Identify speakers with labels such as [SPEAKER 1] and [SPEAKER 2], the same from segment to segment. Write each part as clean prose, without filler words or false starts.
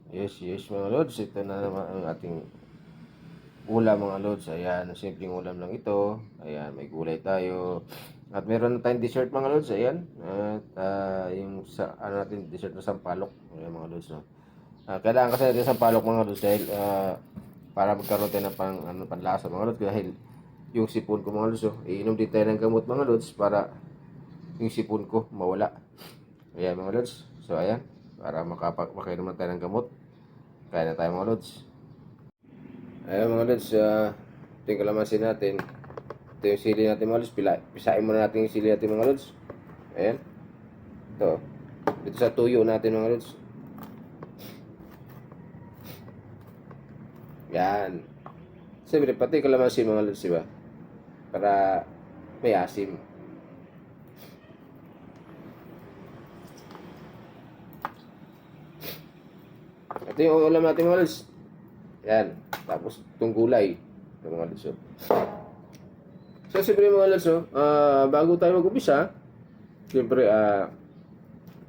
[SPEAKER 1] Yes, yes mga lods. Ito na naman ang ating ulam mga lods. Ayan, simpleng ulam lang ito. Ayan, may gulay tayo. At meron na tayong dessert mga lods. Ayan. At yung sa, ano natin, dessert na sampalok. Ayan mga lods. No? Kailangan kasi natin sampalok mga lods dahil para magkaroon tayo ng panlasa mga lods. Dahil yung sipon ko mga lods. Oh, iinom din tayo ng gamot mga lods para yung sipon ko mawala. Ayan mga lods. So ayan, para makainom na tayo ng gamot. Kaya na tayo mga lods. Ayan mga lods, ito yung kalamansin natin. Ito yung sili natin mga lods. Pisain muna natin yung sili natin mga lods. Ayan. Ito. Dito sa tuyo natin mga lods. Yan. Siyempre pati kalamansin mga lods, diba? Para may asim. Ito yung ulam natin mga lods. Yan. Tapos itong gulay. Ito mga lods. So siyempre mga lods, bago tayo mag-upisa, siyempre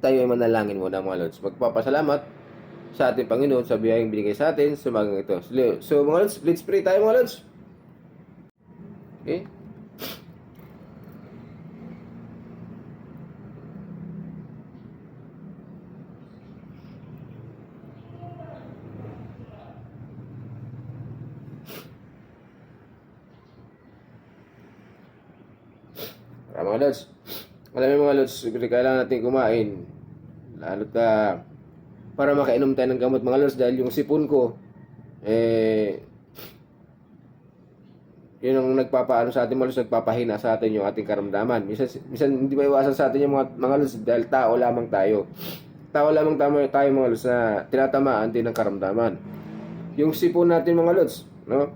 [SPEAKER 1] tayo ay manalangin muna mga lods. Magpapasalamat sa ating Panginoon sa biyayang binigay sa atin sa umagang ito. So mga lods, let's pray tayo mga lods. Okay? Mga lods, alam mo mga lods, kailangan natin kumain. Lalo para makainom tayo ng gamot mga lods dahil yung sipon ko, yun ang nagpapaano sa atin mga lods, nagpapahina sa atin yung ating karamdaman. Minsan hindi maiwasan sa atin yung mga lods dahil tao lamang tayo. Tao lamang tayo mga lods na tinatamaan din ng karamdaman. Yung sipon natin mga lods, no?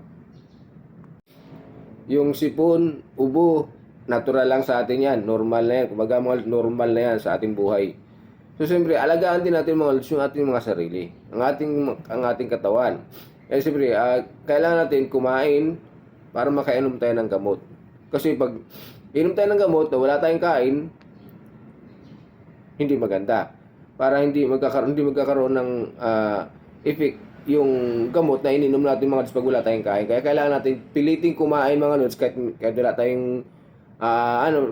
[SPEAKER 1] Yung sipon, ubo, natural lang sa atin yan. Normal na yan. Kumbaga mga normal na yan sa ating buhay. So, siyempre, alagaan din natin mga lods yung ating mga sarili. Ang ating katawan. Eh, siyempre, kailangan natin kumain para makainom tayo ng gamot. Kasi pag inom tayo ng gamot na wala tayong kain, hindi maganda. Para hindi magkakaroon ng effect yung gamot na ininom natin mga lods pag wala tayong kain. Kaya kailangan natin piliting kumain mga lods kahit wala tayong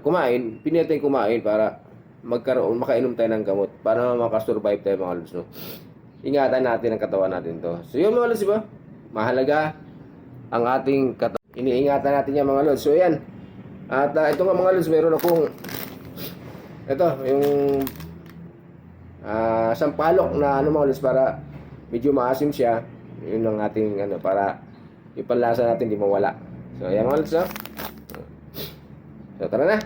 [SPEAKER 1] kumain, pinilit tayong kumain para makainom tayo ng gamot para makasurvive tayo mga lods, no? Ingatan natin ang katawan natin to. So yun mga lods, diba? Mahalaga ang ating katawan. Iniingatan natin yan mga lods. So yan. At ito nga mga lods, meron akong ito, yung sampalok na mga lods para medyo maasim siya. Yun ang ating para yung panlasa natin di mawala. So ayan mga lods, no? So tara na.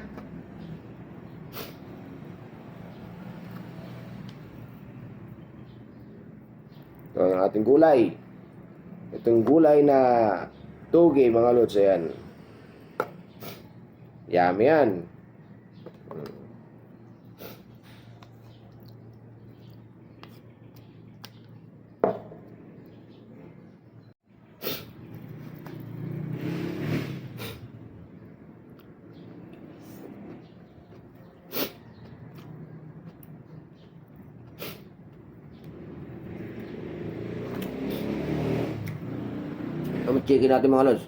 [SPEAKER 1] Ito yung ating gulay. Itong gulay na toge mga lods, ayan. Yummy yan. Chicken natin mga lods.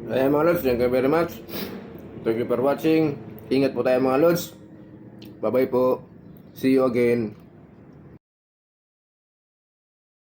[SPEAKER 1] Ayan mga lods, thank you very much. Thank you for watching. Ingat po tayo mga lods. Bye bye po. See you again.